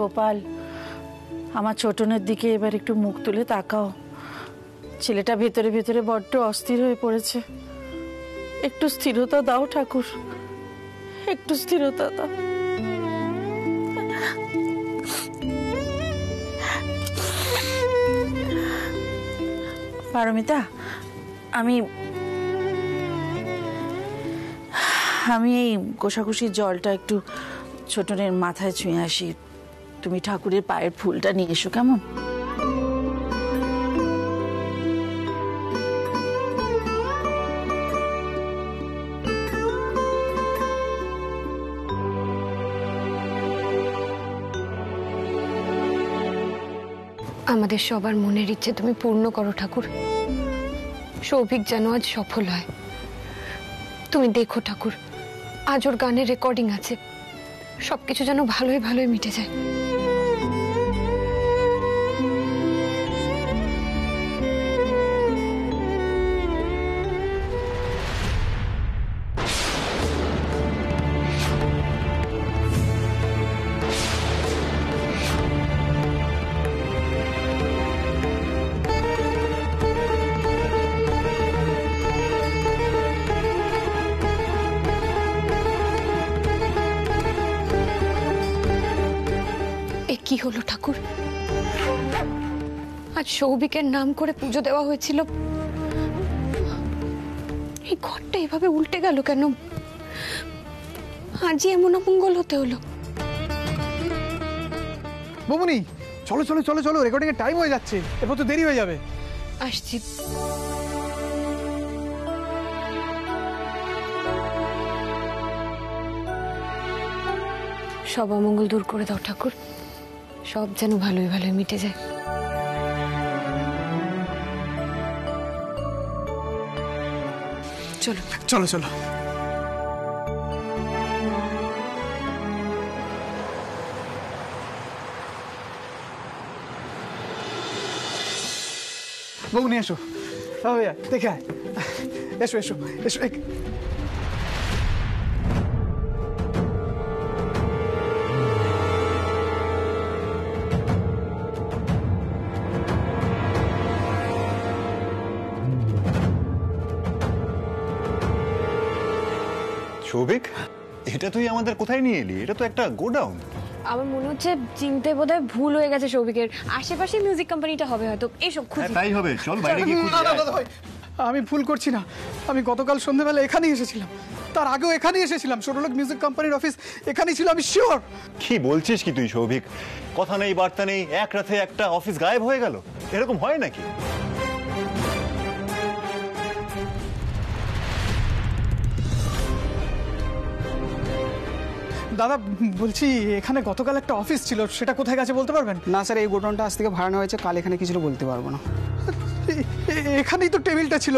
গোপাল, আমার ছোটনের দিকে এবার একটু মুখ তুলে তাকাও। ছেলেটা ভেতরে ভেতরে বড্ড অস্থির হয়ে পড়েছে। একটু স্থিরতা দাও ঠাকুর, একটু স্থিরতা দাও। পারমিতা, আমি এই কোষাকুষির জলটা একটু ছোটনের মাথায় ছুঁয়ে আসি। তুমি ঠাকুরের পায়ের ফুলটা নিয়ে এসো, কেমন? আমাদের সবার মনের ইচ্ছে তুমি পূর্ণ করো ঠাকুর। সৌভিক যেন আজ সফল হয়। তুমি দেখো ঠাকুর, আজ ওর গানের রেকর্ডিং আছে, সবকিছু যেন ভালোই ভালোই মিটে যায়। কি হলো ঠাকুর? আজ সৌভিকের নাম করে পুজো দেওয়া হয়েছিল, এই ঘরটা এভাবে উল্টে গেল কেন? আজই এমন অমঙ্গল হতে হলো। বমুনি, চলো চলো চলো চলো, রেকর্ডিং এর টাইম হয়ে যাচ্ছে, এরপর তো দেরি হয়ে যাবে। আসছি। সব অমঙ্গল দূর করে দাও ঠাকুর, সব যেন ভালোই ভালোই মিটে যায়। চলো চলো চলো। বমুনি এসো, ভাইয়া দেখে আয়, এসো এসো এসো। সৌভিক, এটা তুই আমাদের কোথায় নিয়ে এলি? এটা তো একটা গোডাউন। আমার মনে হচ্ছে চিনতে বোধহয় ভুল হয়ে গেছে সৌভিকের। আশেপাশে মিউজিক কোম্পানিটা হবে হয়তো। এসব খুঁজি। তাই হবে, চল বাইরে গিয়ে খুঁজি। আমি ভুল করছি না, আমি গতকাল সন্ধ্যাবেলা এখানেই এসেছিলাম, তার আগেও এখানেই এসেছিলাম। ষোড়লোক মিউজিক কোম্পানির অফিস এখানেই ছিল, আমি শিওর। কি বলছিস কি তুই সৌভিক? কথা নেই বার্তা নেই, এক রাতে একটা অফিস গায়েব হয়ে গেল, এরকম হয় নাকি? দাদা বলছি, এখানে গতকাল একটা অফিস ছিল, সেটা কোথায় গেছে বলতে পারবেন? না স্যার, এই গোডাউনটা আজ থেকে ভাড়া নেওয়া হয়েছে, কাল এখানে কিছু বলতে পারবো না। এখানেই তো টেবিলটা ছিল,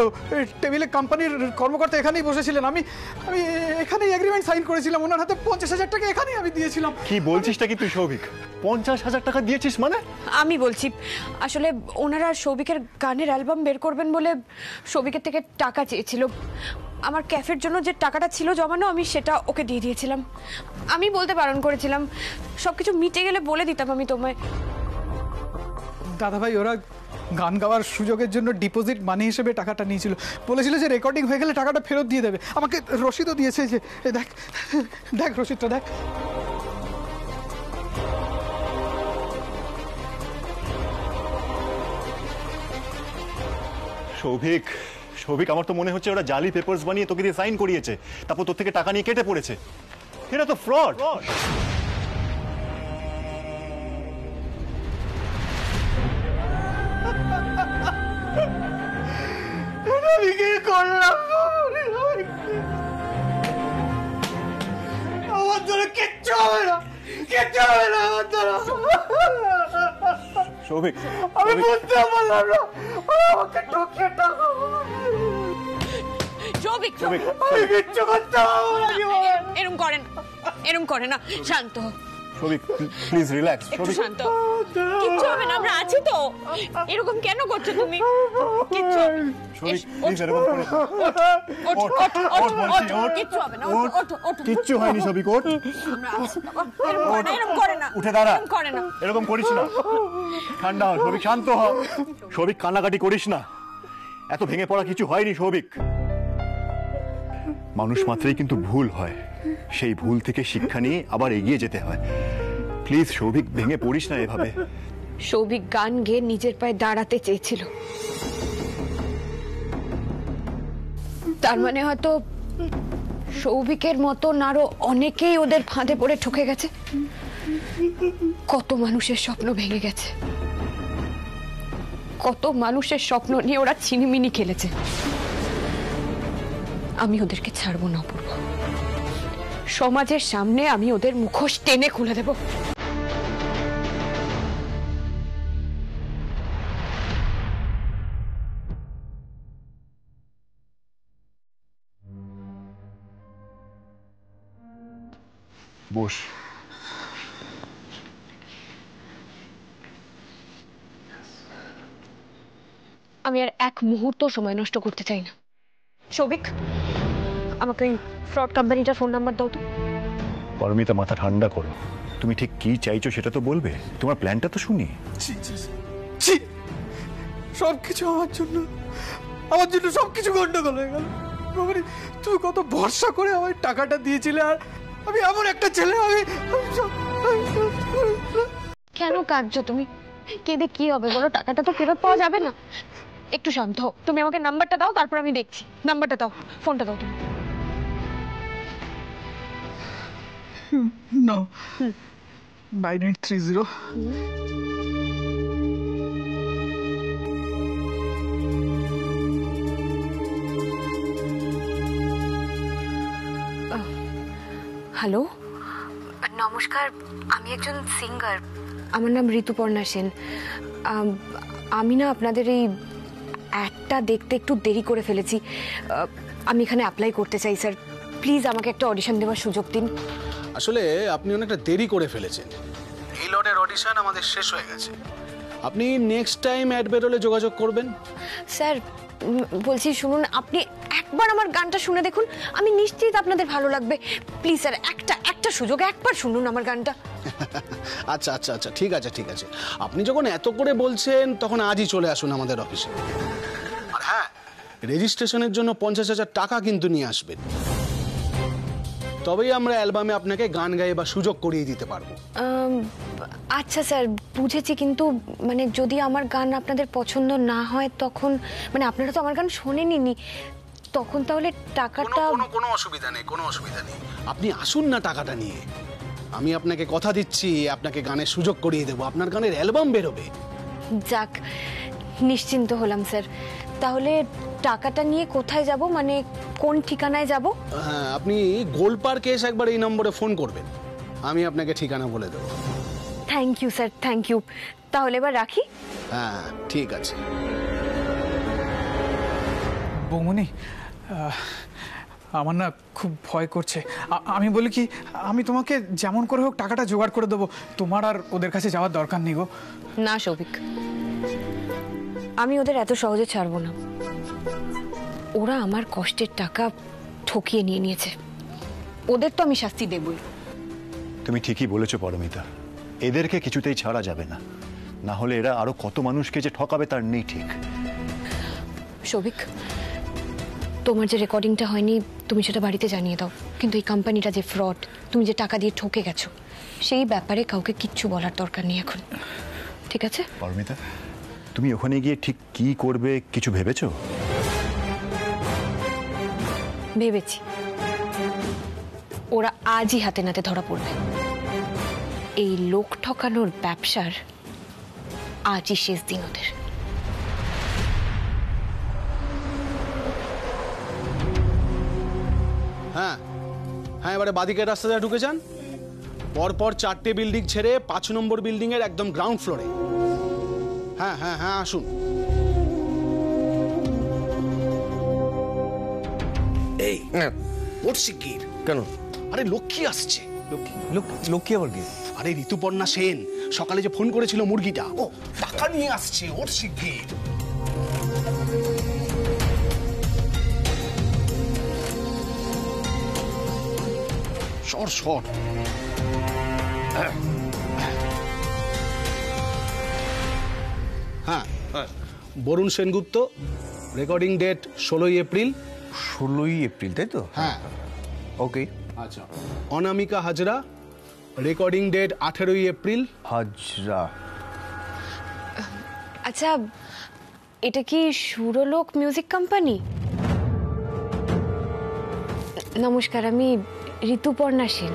টেবিলে কোম্পানির কর্মকর্তা এখানেই বসেছিলেন। আমি এখানেই এগ্রিমেন্ট সাইন করেছিলাম, ওনার হাতে 50,000 টাকা এখানেই আমি দিয়েছিলাম। কি বলছিসটা কি তুই সৌভিক? 50,000 টাকা দিয়েছিস মানে? আমি বলছি, আসলে ওনারা সৌভিকের গানের অ্যালবাম বের করবেন বলে সৌভিকের থেকে টাকা চেয়েছিল। আমার ক্যাফের জন্য যে টাকাটা ছিল জমানো, আমি সেটা ওকে দিয়ে দিয়েছিলাম। আমি বলতে বারণ করেছিলাম, সবকিছু মিটে গেলে বলে দিতাম আমি তোমায়। দাদা ভাই, ওরা গান গাওয়ার সুযোগের জন্য ডিপোজিট মানি হিসেবে টাকাটা নিয়েছিল, বলেছিল যে রেকর্ডিং হয়ে গেলে টাকাটা ফেরত দিয়ে দেবে। আমাকে রসিদও দিয়েছে, যে দেখ দেখ রসিদটা দেখ। সৌভিক, সৌভিক, আমার তো মনে হচ্ছে ওরা জালি পেপারস বানিয়ে তোকে দিয়ে সাইন করিয়েছে, তারপর তোর থেকে টাকা নিয়ে কেটে পড়েছে। এটা তো ফ্রড। আমি কি করলাম? আমার দ্বারা কিচ্ছু হবে না, কিচ্ছু হবে না আমার দ্বারা। সৌভিক, আমি বুঝতে পারলাম না, আমাকে ঠকিয়ে টাকা। সৌভিক, আমি কিচ্ছু করতে পারবো না। এরম করে না, শান্ত হও। Souvik please relax. একটু সৌভিক শান্ত হও। কিচ্ছু হবে না, আমরা আছি তো। এরকম কেন করছো তুমি? কিচ্ছু হবে না। সৌভিক প্লিজ এরকম করে ওঠ, ওঠ, ওঠ, বলছি, ওঠ, ওঠ। কিচ্ছু হবে না। ওঠ। ওঠ, ওঠ। কিচ্ছু হয়নি সৌভিক, ওঠ। আমরা আছি। এরকম করে না। উঠে দাঁড়া। এরকম করে না। এরকম করিস না, ঠান্ডা হ সৌভিক, শান্ত হ সৌভিক, কান্নাকাটি করিস না, এত ভেঙে পড়া কিছু হয়নি সৌভিক। মানুষ মাত্রই কিন্তু ভুল হয়, সেই ভুল থেকে শিক্ষা নিয়ে আবার এগিয়ে যেতে হয়। প্লিজ সৌভিক ভেঙে পড়িস না এভাবে। সৌভিক গান গেয়ে নিজের পায়ে দাঁড়াতে চেয়েছিল, তার মানে হয়তো সৌভিকের মতন আরো অনেকেই ওদের ফাঁদে পড়ে ঠকে গেছে। কত মানুষের স্বপ্ন ভেঙে গেছে, কত মানুষের স্বপ্ন নিয়ে ওরা ছিনিমিনি খেলেছে। আমি ওদেরকে ছাড়বো না অপূর্ব, সমাজের সামনে আমি ওদের মুখোশ টেনে খুলে দেব। বস। আমি আর এক মুহূর্ত সময় নষ্ট করতে চাই না। সৌভিক, আমাকে ওই ফ্রড কোম্পানিটার ফোন নাম্বার দাও তো। পারমিতা, মাথা ঠান্ডা করো, তুমি ঠিক কি চাইছো সেটা তো বলবে, তোমার প্ল্যানটা তো শুনি। সবকিছু আমার জন্য সবকিছু গন্ডগোল হয়ে গেল। তুমি কত ভরসা করে আমার টাকাটা দিয়েছিলে, আর আমি এমন একটা ছেলে। কেন কাঁদছো তুমি? কেঁদে কি হবে বলো? টাকাটা তো ফেরত পাওয়া যাবে না। একটু শান্ত হও, তুমি আমাকে নাম্বারটা দাও, তারপর আমি দেখছি। নাম্বারটা দাও, ফোনটা দাও তুমি। No. 9830. হ্যালো, নমস্কার, আমি একজন সিঙ্গার। আমার নাম ঋতুপর্ণা সেন। আমি না আপনাদের এই অ্যাডটা দেখতে একটু দেরি করে ফেলেছি। আমি এখানে অ্যাপ্লাই করতে চাই স্যার, প্লিজ আমাকে একটা অডিশন দেওয়ার সুযোগ দিন। আসলে আপনি অনেকটা দেরি করে ফেলেছেন, এই লটের অডিশন আমাদের শেষ হয়ে গেছে। আপনি নেক্সট টাইম অ্যাড বেরোলে যোগাযোগ করবেন। স্যার বলছি শুনুন, আপনি একবার আমার গানটা শুনে দেখুন, আমি নিশ্চিত আপনাদের ভালো লাগবে। প্লিজ স্যার, একটা সুযোগ, একবার শুনুন আমার গানটা। আচ্ছা আচ্ছা আচ্ছা, ঠিক আছে ঠিক আছে। আপনি যখন এত করে বলছেন তখন আজই চলে আসুন আমাদের অফিসে। আর হ্যাঁ, রেজিস্ট্রেশনের জন্য 50,000 টাকা কিন্তু নিয়ে আসবেন, তবেই আমরা অ্যালবামে আপনাকে গান গাইয়ে বা সুযোগ করিয়ে দিতে পারবো। আচ্ছা স্যার, বুঝেছি, কিন্তু মানে যদি আমার গান আপনাদের পছন্দ না হয় তখন, মানে আপনারা তো আমার গান শোনেননি, তখন তাহলে টাকাটা। কোনো অসুবিধা নেই, কোনো অসুবিধা নেই। আপনি আসুন না টাকাটা নিয়ে, আমি আপনাকে কথা দিচ্ছি আপনাকে গানের সুযোগ করিয়ে দেবো, আপনার গানের অ্যালবাম বেরোবে। যাক, নিশ্চিন্ত হলাম স্যার। তাহলে টাকাটা নিয়ে কোথায় যাব, মানে কোন ঠিকানায় যাব? হ্যাঁ, আপনি গোল পার্কে এসে একবার এই নম্বরে ফোন করবেন, আমি আপনাকে ঠিকানা বলে দেবো। Thank you sir, thank you. তাহলে এবার রাখি। হ্যাঁ ঠিক আছে। বৌমনি, আমার না খুব ভয় করছে। আমি বলি কি, আমি তোমাকে যেমন করে হোক টাকাটা জোগাড় করে দেবো, তোমার আর ওদের কাছে যাওয়ার দরকার নেই গো। না সৌভিক, আমি ওদের এত সহজে ছাড়বো না। ওরা আমার কষ্টের টাকা ঠকিয়ে নিয়েছে, ওদের তো আমি শাস্তি দেবই। তুমি ঠিকই বলেছো পারমিতা, এদেরকে কিছুতেই ছাড়া যাবে না, না হলে এরা আরো কত মানুষকে যে ঠকাবে তার নেই ঠিক। সৌভিক, তোমার যে রেকর্ডিংটা হয়নি তুমি সেটা বাড়িতে জানিয়ে দাও, কিন্তু এই কোম্পানিটা যে ফ্রড, তুমি যে টাকা দিয়ে ঠকে গেছো, সেই ব্যাপারে কাউকে কিচ্ছু বলার দরকার নেই এখন, ঠিক আছে? পারমিতা, তুমি ওখানে গিয়ে ঠিক কি করবে কিছু ভেবেছো? ভেবেছি, ওরা আজই হাতে নাতে ধরা পড়বে। এই লোক ঠকানোর ব্যবসার আজই শেষ দিন ওদের। হ্যাঁ হ্যাঁ, এবারে বাদিকের রাস্তাটা ঢুকে যান, পরপর 4টে বিল্ডিং ছেড়ে 5 নম্বর বিল্ডিং এর একদম গ্রাউন্ড ফ্লোরে। হ্যাঁ হ্যাঁ হ্যাঁ, আসুন। এই ওর শিগগির। কেন? আরে লক্ষ্মী আসছে। লক্ষ্মী আবার কি? আরে ঋতুপর্ণা সেন সকালে যে ফোন করেছিল মুরগিটা, ও টাকা নিয়ে আসছে, ওর শিগগির। সর সর। হ্যাঁ, বরুণ সেনগুপ্ত, রেকর্ডিং ডেট 16ই এপ্রিল। 16ই এপ্রিল, তাই তো? হ্যাঁ, ওকে। আচ্ছা। অনামিকা হাজরা, রেকর্ডিং ডেট 18ই এপ্রিল। হাজরা। আচ্ছা, এটা কি সুরলোক মিউজিক কোম্পানি? নমস্কার, আমি ঋতুপর্ণা সেন।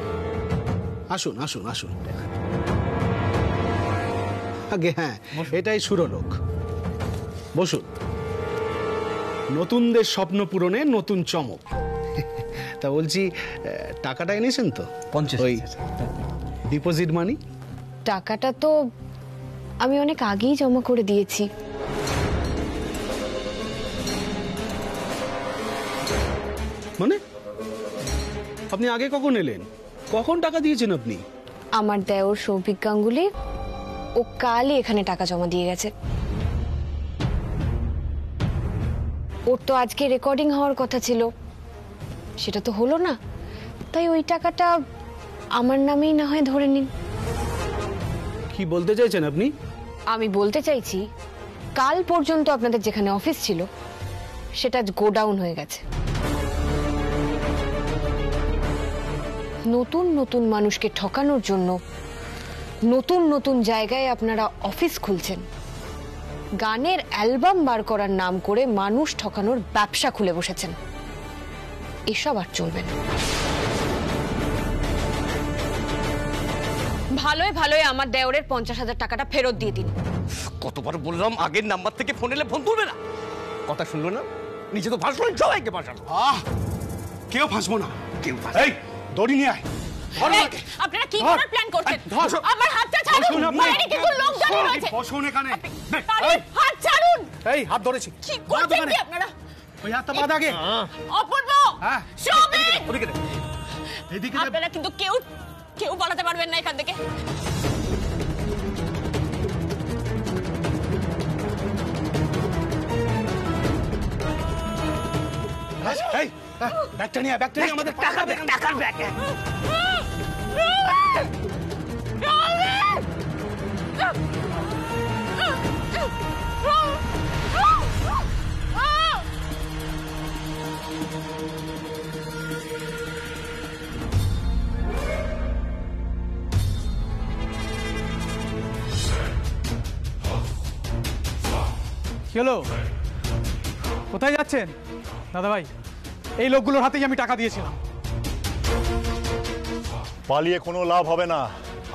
আসুন আসুন আসুন। আগে হ্যাঁ, এটাই সুরলোক। বসুন। নতুনদের স্বপ্ন পূরণে নতুন চমক। তা বলছি, টাকাটা এনেছেন তো? 50,000। ওই ডিপোজিট মানি। টাকাটা তো আমি অনেক আগেই জমা করে দিয়েছি। মানে আপনি আগে কখন এলেন? কখন টাকা দিয়েছেন আপনি? আমার দেওর সৌভিক গাঙ্গুলি ও কালই এখানে টাকা জমা দিয়ে গেছে। ওর তো আজকে রেকর্ডিং হওয়ার কথা ছিল, সেটা তো হলো না, তাই ওই টাকাটা আমার নামেই না হয় ধরে নিন। কি বলতে চাইছেন আপনি? আমি বলতে চাইছি, কাল পর্যন্ত আপনাদের যেখানে অফিস ছিল সেটা আজ গোডাউন হয়ে গেছে। নতুন নতুন মানুষকে ঠকানোর জন্য নতুন নতুন জায়গায় আপনারা অফিস খুলছেন, গানের অ্যালবাম বার করার নাম করে মানুষ ঠকানোর ব্যবসা খুলে বসেছেন। এসব আর চলবে না। ভালোই ভালোই আমার দেওরের 50,000 টাকাটা ফেরত দিয়ে দিন। কতবার বললাম আগের নাম্বার থেকে ফোন এলে ফোন তুলবে না, কথা শুনলো না, নিজে তো ফাঁসলো, সবাইকে ফাঁসালো। কেউ ফাঁসবো না। কেউ এই দড়ি নিয়ে আয়। আপনারা কি করার প্ল্যান করছেন? আমার হাতটা ছাড়ুন, বাইরে কিছু লোক দাঁড়িয়ে রয়েছে। বসুন এখানে। হাত ছাড়ুন। এই হাত ধরেছি। কি করছেন কি আপনারা? ওই হাতটা বাঁধ আগে। অপূর্ব, হ্যাঁ, সৌভিক, ওদিকে দে। এদিকে দে। আপনারা কিন্তু কেউ পালাতে পারবেন না এখান থেকে। এই ব্যাগটা নিয়ে আয়, ব্যাগটা নিয়ে আমাদের টাকার ব্যাগ। কি হলো? কোথায় যাচ্ছেন দাদা ভাই? এই লোকগুলোর হাতেই আমি টাকা দিয়েছিলাম। পালিয়ে কোনো লাভ হবে না,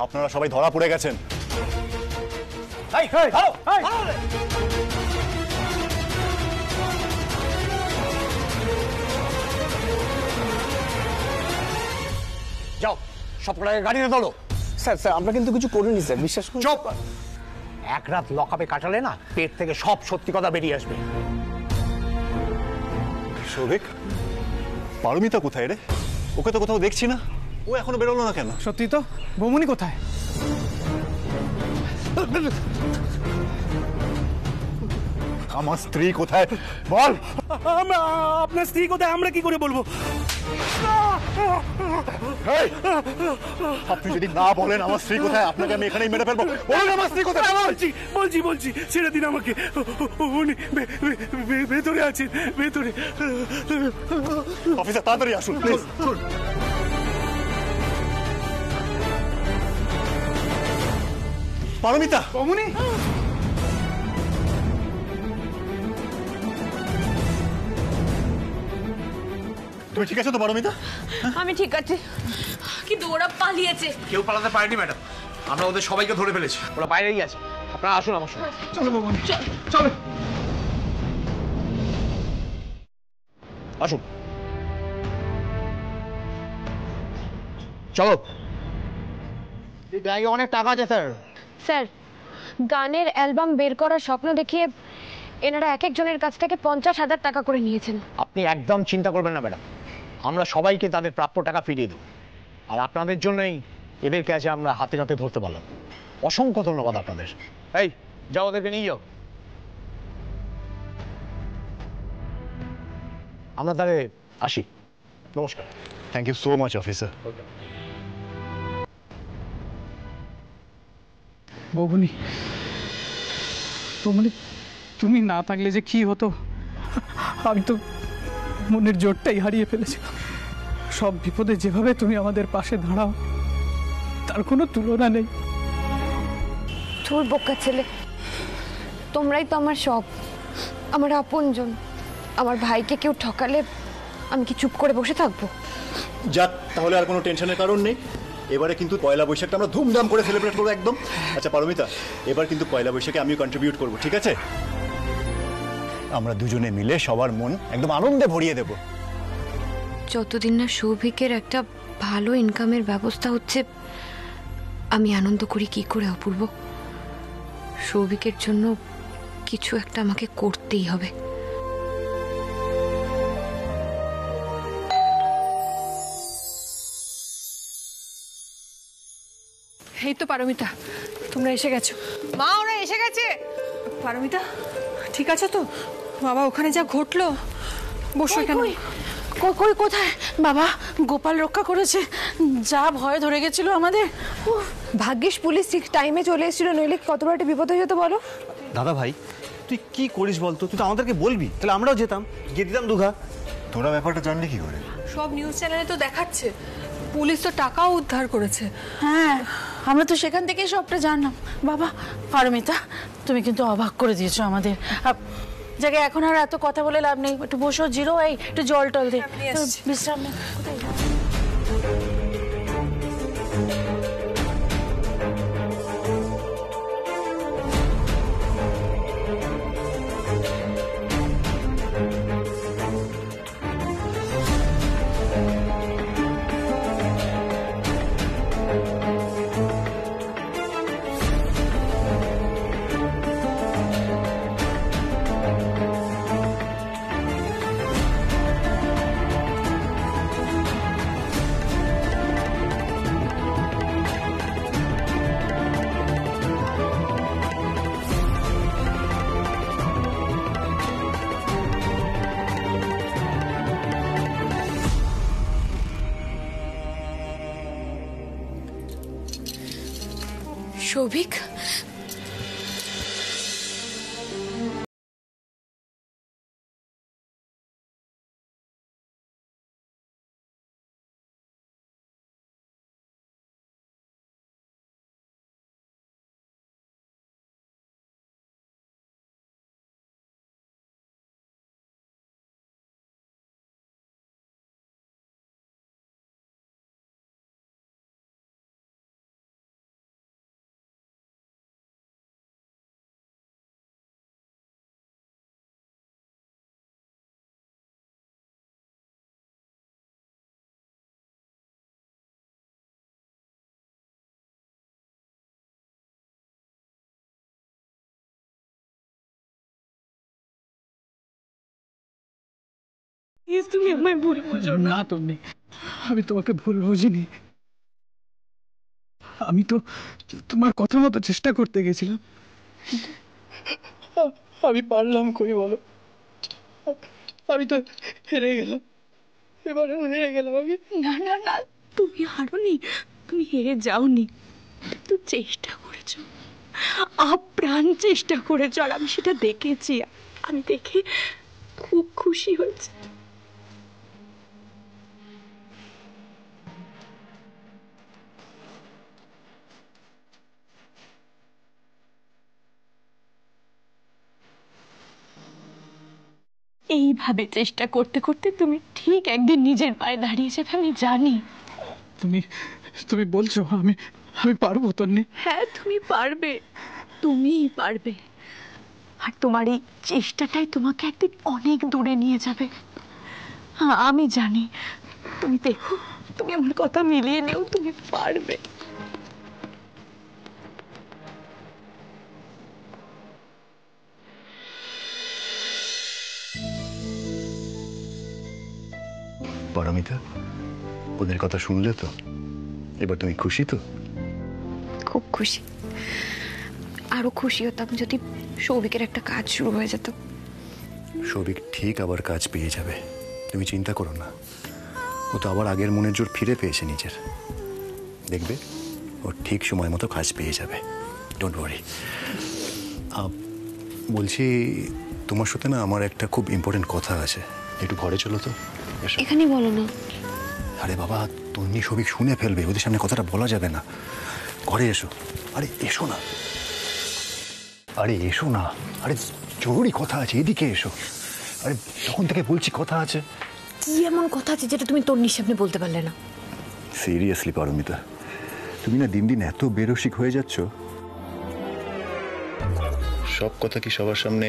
আপনারা সবাই ধরা পড়ে গেছেন। যাও, সব কটাকে গাড়িতে তোলো। স্যার স্যার আমরা কিন্তু কিছু করিনি স্যার, বিশ্বাস করুন। চুপ! এক রাত লকআপে কাটালে না, পেট থেকে সব সত্যি কথা বেরিয়ে আসবে। সৌভিক, পারমিতা কোথায় রে? ওকে তো কোথাও দেখছি না, ও এখনো বেরোলো না কেন? সত্যি তো, বৌমনি কোথায়? আমার স্ত্রী কোথায় বল? আপনার স্ত্রী কোথায় আমরা কি করে বলবো? এই, আপনি যদি না বলেন আমার স্ত্রী কোথায়, আপনাকে আমি এখানেই মেরে ফেলবো। বলুন আমার স্ত্রী কোথায়? বলছি ছেড়ে দিন আমাকে, উনি ভেতরে আছেন, ভেতরে। অফিসার তাড়াতাড়ি আসুন প্লিজ। পারমিতা, বৌমনি, তুমি ঠিক আছো তো পারমিতা? আমি ঠিক আছে, কিন্তু ওরা পালিয়েছে। কেউ পালাতে পারেনি ম্যাডাম, আমরা ওদের সবাইকে ধরে ফেলেছি, ওরা বাইরেই আছে। আপনারা আসুন আমার সঙ্গে। চলো বৌমনি, চলো। আসুন, চলো। ব্যাগে অনেক টাকা আছে স্যার। স্যার, গানের অ্যালবাম বের করার স্বপ্ন দেখিয়ে এনারা এক একজনের কাছ থেকে 50,000 টাকা করে নিয়েছেন। আপনি একদম চিন্তা করবেন না ম্যাডাম, আমরা সবাইকে তাদের প্রাপ্য টাকা ফিরিয়ে দেব। আর আপনাদের জন্যই এদের কাছে আমরা হাতে নাতে ধরতে পারলাম। অসংখ্য ধন্যবাদ আপনাদের। এই যাও, ওদেরকে নিয়ে যাও। আমরা তাহলে আসি। নমস্কার। Thank you so much officer. বৌমনি, বৌমনি, তুমি না থাকলে যে কি হতো, আমি তো মনের জোরটাই হারিয়ে ফেলেছিলাম। সব বিপদে যেভাবে তুমি আমাদের পাশে দাঁড়াও, তার কোনো তুলনা নেই। তোর বোকা ছেলে, তোমরাই তো আমার সব, আমার আপনজন। আমার ভাইকে কেউ ঠকালে আমি কি চুপ করে বসে থাকবো? যাক, তাহলে আর কোনো টেনশনের কারণ নেই। এবারে কিন্তু পয়লা বৈশাখটা আমরা ধুমধাম করে সেলিব্রেট করবো একদম। আচ্ছা পারমিতা, এবার কিন্তু পয়লা বৈশাখে আমিও কন্ট্রিবিউট করবো, ঠিক আছে? আমরা দুজনে মিলে সবার মন একদম আনন্দে ভরিয়ে দেব। যতদিন না সৌভিকের একটা ভালো ইনকামের ব্যবস্থা হচ্ছে, আমি আনন্দ করি কি করে অপূর্ব? সৌভিকের জন্য কিছু একটা আমাকে করতেই হবে। এই তো পারমিতা, তোমরা এসে গেছো। মা, ওরা এসে গেছে। পারমিতা, ঠিক আছে তো? বাবা, ওখানে যা ঘটলো, বসো কেন? কই কোথায় বাবা? গোপাল রক্ষা করেছে, যা ভয় ধরে গেছিল আমাদের। ভাগ্যিস পুলিশ ঠিক টাইমে চলে এসেছিল, নইলে কত বড় একটা বিপদ হয়ে যেত বলো। দাদা ভাই, তুই কি করিস বলতো? তুই তো আমাদেরকে বলবি, তাহলে আমরাও যেতাম, গিয়ে দিতাম দুঘা। তোরা ব্যাপারটা জানলি কি করে? সব নিউজ চ্যানেলে তো দেখাচ্ছে, পুলিশ তো টাকাও উদ্ধার করেছে। হ্যাঁ, আমরা তো সেখান থেকেই সবটা জানলাম। বাবা, পারমিতা, তুমি কিন্তু অবাক করে দিয়েছো আমাদের। জায়গায় এখন আর এত কথা বলে লাভ নেই, একটু বসো, জিরো, এই একটু জল টল দে, বিশ্রাম নে। সৌভিক, তুমি আমায় ভুল বুঝো না তুমি, আমি তোমাকে ভুল বুঝিনি। আমি তো তোমার কথা মতো চেষ্টা করতে গেছিলাম, আমি পারলাম কই বলো? আমি তো হেরে গেলাম, এবারে হেরে গেলাম আমি। না না না, তুমি হারোনি, তুমি হেরে যাওনি, তো চেষ্টা করেছো, আপ্রাণ চেষ্টা করেছো, আর আমি সেটা দেখেছি। আমি দেখে খুব খুশি হয়েছে। এইভাবে চেষ্টা করতে করতে তুমি ঠিক একদিন নিজের পায়ে দাঁড়িয়ে যাবে, আমি জানি। তুমি তুমি বলছো আমি আমি পারবো তন্নি? হ্যাঁ, তুমি পারবে, তুমিই পারবে। আর তোমার এই চেষ্টাটাই তোমাকে একদিন অনেক দূরে নিয়ে যাবে, আমি জানি। তুমি দেখো, তুমি আমার কথা মিলিয়ে নেও, তুমি পারবে। পারমিতা, ওদের কথা শুনলে তো? এবার তুমি খুশি তো? খুব খুশি। আরো খুশি হতাম যদি সৌভিকের একটা কাজ শুরু হয়ে যেত। সৌভিক ঠিক আবার কাজ পেয়ে যাবে, তুমি চিন্তা করো না। ও তো আবার আগের মনের জোর ফিরে পেয়েছে নিজের। দেখবে ও ঠিক সময় মতো কাজ পেয়ে যাবে, ডোন্ট ওয়ারি। বলছি তোমার সাথে না আমার একটা খুব ইম্পর্টেন্ট কথা আছে, একটু ঘরে চলো তো। এসো। এখানেই বলো না। আরে বাবা, তন্নি সৌভিক শুনে ফেলবে, ওদের সামনে কথাটা বলা যাবে না। ঘরে এসো। আরে এসো না, আরে এসো না, আরে জরুরি কথা আছে, এদিকে এসো। আরে তখন থেকে বলছি কথা আছে। কি এমন কথা আছে যেটা তুমি তন্নির সামনে বলতে পারলে না? সিরিয়াসলি পারমিতা, তুমি না দিন দিন এত বেরসিক হয়ে যাচ্ছ। সব কথা কি সবার সামনে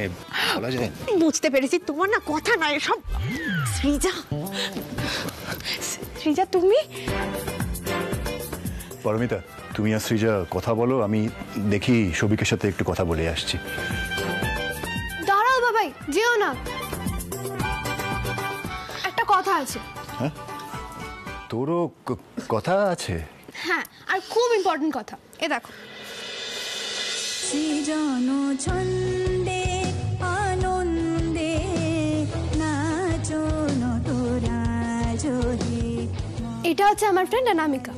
বলা যায়? বুঝতে পেরেছি, তোমার না কথা নাই সব। সৃজা, সৃজা তুমি? পারমিতা, তুমি আর সৃজা কথা বলো, আমি দেখি সৌভিকের সাথে একটু কথা বলে আসছি। দাঁড়াও বাবাই, যেও না, একটা কথা আছে। হ্যাঁ, তোরও কথা আছে? হ্যাঁ, আর খুব ইম্পর্টেন্ট কথা। এ দেখো। সৃজন ছন্দে আনন্দে নাচো নটরাজহে। এটা হচ্ছে আমার ফ্রেন্ড অনামিকা।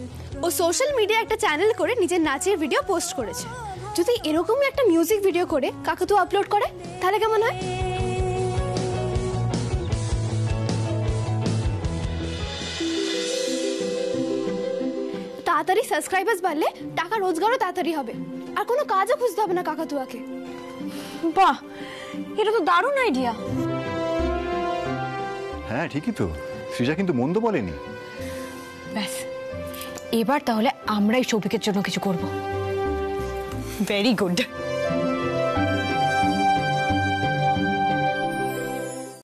ও সোশ্যাল মিডিয়া একটা চ্যানেল করে নিজের নাচের ভিডিও পোস্ট করেছে। যদি এরকমই একটা মিউজিক ভিডিও করে কাকাতুয়া আপলোড করে তাহলে কেমন হয়? তাড়াতাড়ি সাবস্ক্রাইবার্স বাড়লে টাকা রোজগারও তাড়াতাড়ি হবে, আর কোনো কাজও খুঁজতে হবে না কাকাতুয়াকে। বাহ, এটা তো দারুণ আইডিয়া। হ্যাঁ ঠিকই তো, সৃজা কিন্তু মন্দ বলেনি। ব্যাস, এবার তাহলে আমরাই সৌভিকের জন্য কিছু করব। Very good.